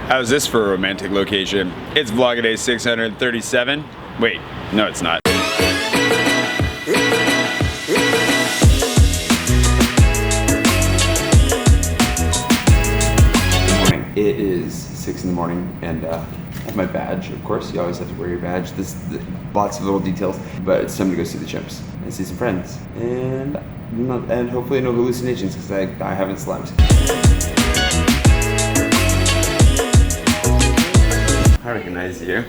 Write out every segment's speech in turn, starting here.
How's this for a romantic location? It's Vlogadays 637. Wait, no it's not. Good morning. It is 6 in the morning and I have my badge, of course. You always have to wear your badge. Lots of little details, but it's time to go see the chimps and see some friends and hopefully no hallucinations because I haven't slept. I recognize you.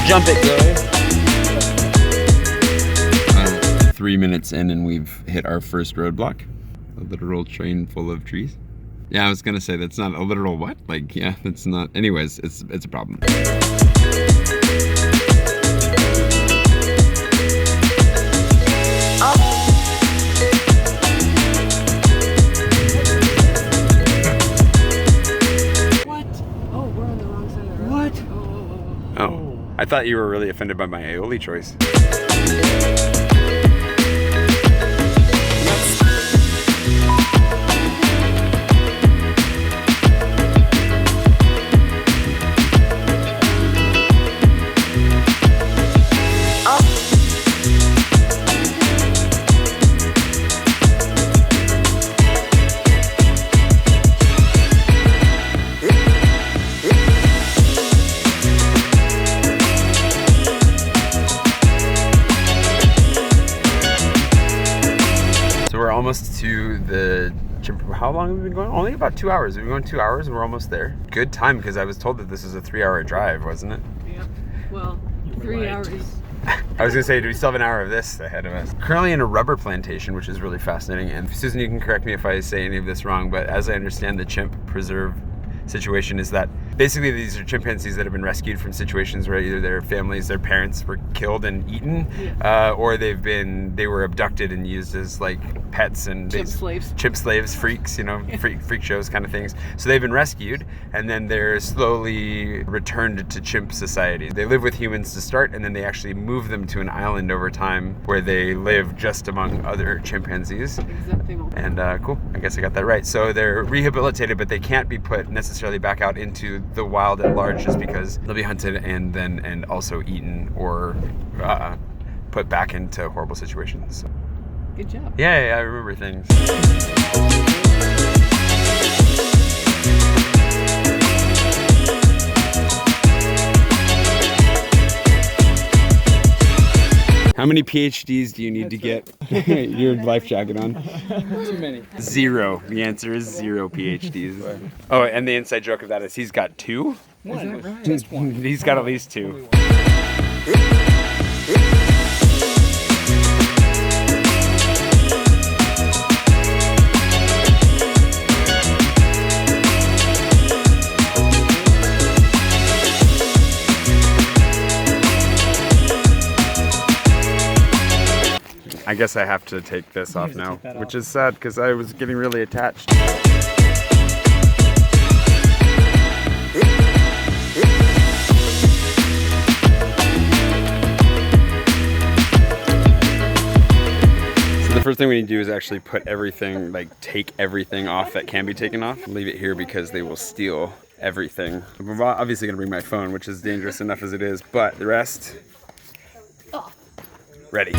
Jump it, girl. 3 minutes in and we've hit our first roadblock. A literal train full of trees. Yeah, I was gonna say that's not a literal what? Like, yeah, that's not. Anyways, it's a problem. I thought you were really offended by my aioli choice. Almost to the Chimp. How long have we been going? Only about 2 hours. We've been going 2 hours and we're almost there. Good time because I was told that this is a 3-hour drive, wasn't it? Yeah. Well, 3 hours. I was gonna say, do we still have an hour of this ahead of us? Currently in a rubber plantation, which is really fascinating. And Susan, you can correct me if I say any of this wrong, but as I understand the chimp preserve situation is that basically these are chimpanzees that have been rescued from situations where either their families, their parents were killed and eaten, or they were abducted and used as like pets and chimp slaves, freaks, you know, freak shows kind of things. So they've been rescued and then they're slowly returned to chimp society. They live with humans to start and then they actually move them to an island over time where they live just among other chimpanzees. And cool, I guess I got that right. So they're rehabilitated, but they can't be put necessarily back out into the wild at large just because they'll be hunted and also eaten or put back into horrible situations. So. Good job. Yeah, I remember things. How many PhDs do you need to get your life jacket on? Too many. 0. The answer is 0 PhDs. Oh, and the inside joke of that is he's got 2? One. Is that right? Just one. He's got at least 2. I guess I have to take this off now, which is sad because I was getting really attached. So the first thing we need to do is actually put everything, like take everything off that can be taken off. Leave it here because they will steal everything. I'm obviously gonna bring my phone, which is dangerous enough as it is, but the rest, ready.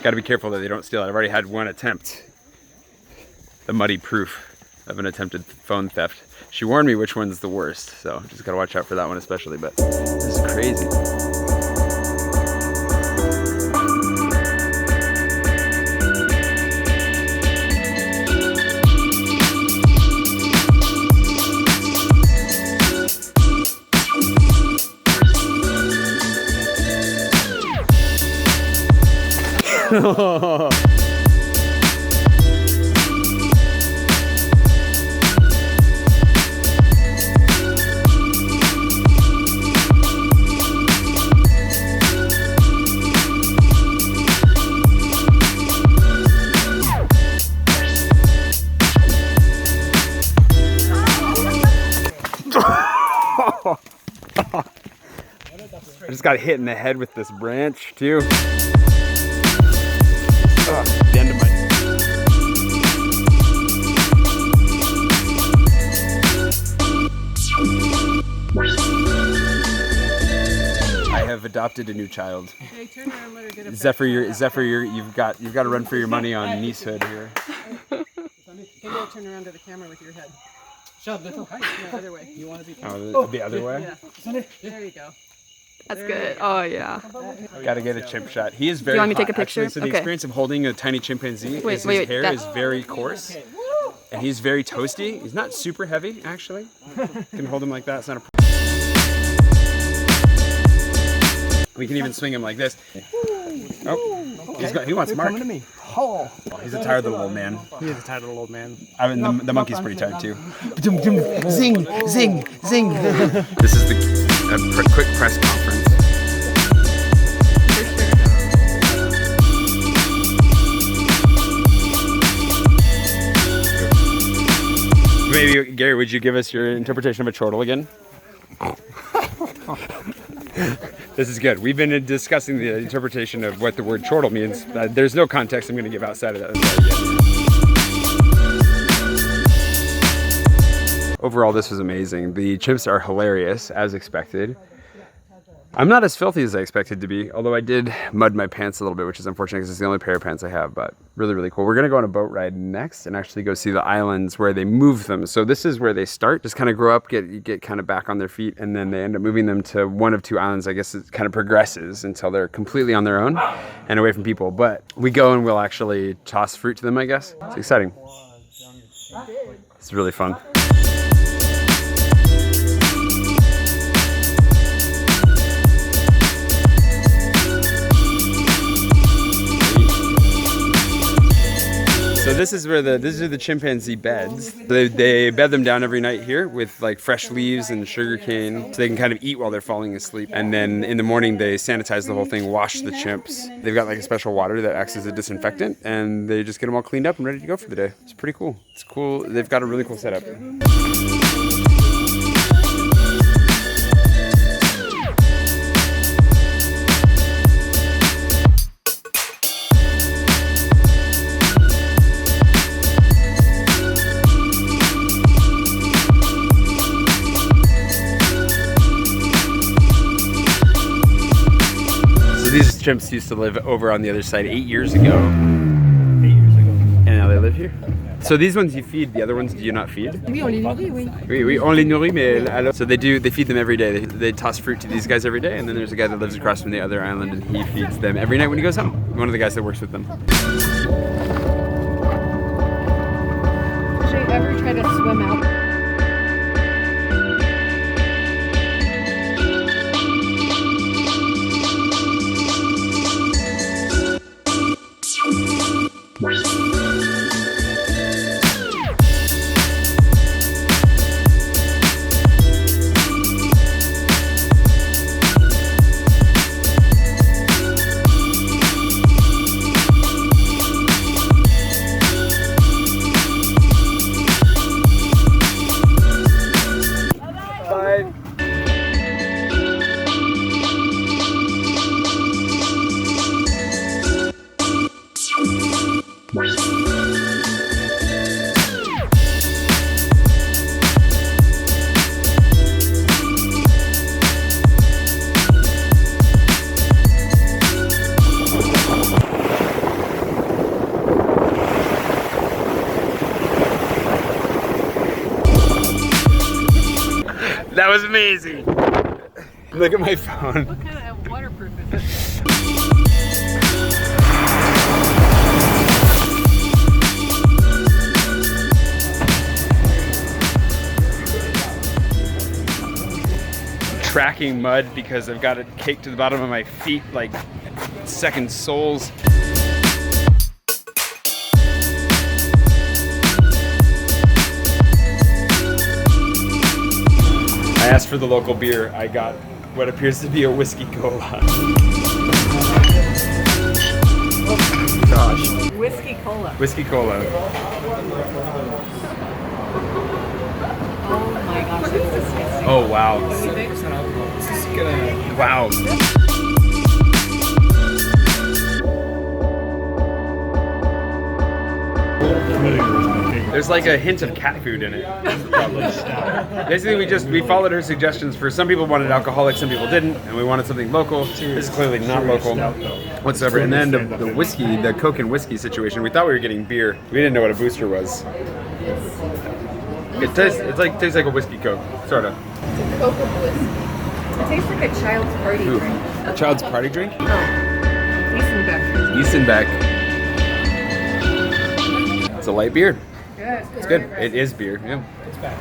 Gotta be careful that they don't steal it. I've already had one attempt. The muddy proof of an attempted phone theft. She warned me which one's the worst, so just gotta watch out for that one especially, but this is crazy. I just got hit in the head with this branch too. The end of my... I have adopted a new child. Hey, turn around, let her get a Zephyr, you've got to run for your money on niecehood here. Maybe I'll turn around to the camera with your head. No, other way. You want to be... Oh, the other way? Yeah. There you go. That's good. Oh, yeah. Got to get a chimp shot. He is very Do you want me to hot, take a picture? Actually, so the Okay. experience of holding a tiny chimpanzee is his hair is very coarse. And he's very toasty. He's not super heavy, actually. You can hold him like that. It's not a problem. We can even swing him like this. Oh, he wants Mark. Coming to me. Oh. He's a tired little old man. He is a tired little old man. I mean, the monkey's pretty tired too. Zing, zing, zing. This is the quick press conference. Maybe, Gary, would you give us your interpretation of a chortle again? This is good. We've been discussing the interpretation of what the word chortle means. There's no context I'm going to give outside of that. Overall, this was amazing. The chimps are hilarious, as expected. I'm not as filthy as I expected to be, although I did mud my pants a little bit, which is unfortunate because it's the only pair of pants I have, but really, really cool. We're gonna go on a boat ride next and actually go see the islands where they move them. So this is where they start, just kind of grow up, get kind of back on their feet, and then they end up moving them to one of two islands. I guess it kind of progresses until they're completely on their own and away from people. But we go and we'll actually toss fruit to them, I guess. It's exciting. It's really fun. So this is where these are the chimpanzee beds. They bed them down every night here with like fresh leaves and sugar cane so they can kind of eat while they're falling asleep. And then in the morning they sanitize the whole thing, wash the chimps. They've got like a special water that acts as a disinfectant and they just get them all cleaned up and ready to go for the day. It's pretty cool. It's cool. They've got a really cool setup. These chimps used to live over on the other side 8 years ago. 8 years ago. And now they live here. So these ones you feed, the other ones do you not feed? Oui, on les nourrit, oui. Oui, on les nourrit, mais alors... So they feed them every day. They toss fruit to these guys every day, and then there's a guy that lives across from the other island, and he feeds them every night when he goes home. One of the guys that works with them. Should you ever try to swim out? That was amazing. Look at my phone. What kind of waterproof is it? Tracking mud because I've got it caked to the bottom of my feet like second soles. I asked for the local beer. I got what appears to be a whiskey cola. Gosh. Whiskey cola. Whiskey cola. Oh my gosh, that's disgusting. Oh wow. What do you think? Wow. There's like a hint of cat food in it. Basically, we followed her suggestions. For some people wanted alcoholic, some people didn't, and we wanted something local. This is clearly not local whatsoever. And then the whiskey, the Coke and whiskey situation. We thought we were getting beer. We didn't know what a booster was. It tastes like a whiskey Coke, sort of. It's a Coke with whiskey. It tastes like a child's party drink. A child's party drink? Oh, Isenbeck. Isenbeck. It's a light beer. Good. It's good. It is beer. Yeah. It's bad.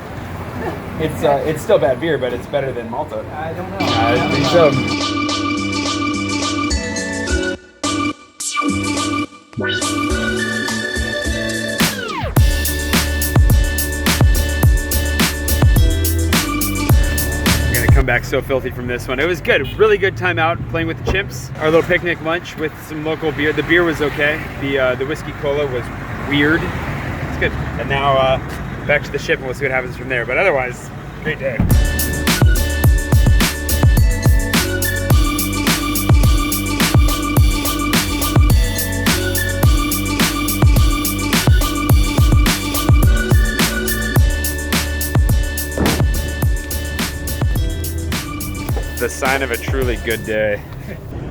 It's still bad beer, but it's better than Malta. I don't know. I think so. I'm gonna come back so filthy from this one. It was good. Really good time out playing with the chimps. Our little picnic lunch with some local beer. The beer was okay. The whiskey cola was weird. It's good. And now back to the ship and we'll see what happens from there. But otherwise, great day. The sign of a truly good day.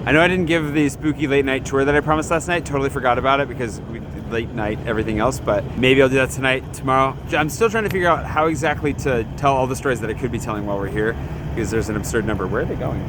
I know I didn't give the spooky late night tour that I promised last night. Totally forgot about it because we did late night everything else, but maybe I'll do that tonight, tomorrow. I'm still trying to figure out how exactly to tell all the stories that I could be telling while we're here because there's an absurd number. Where are they going?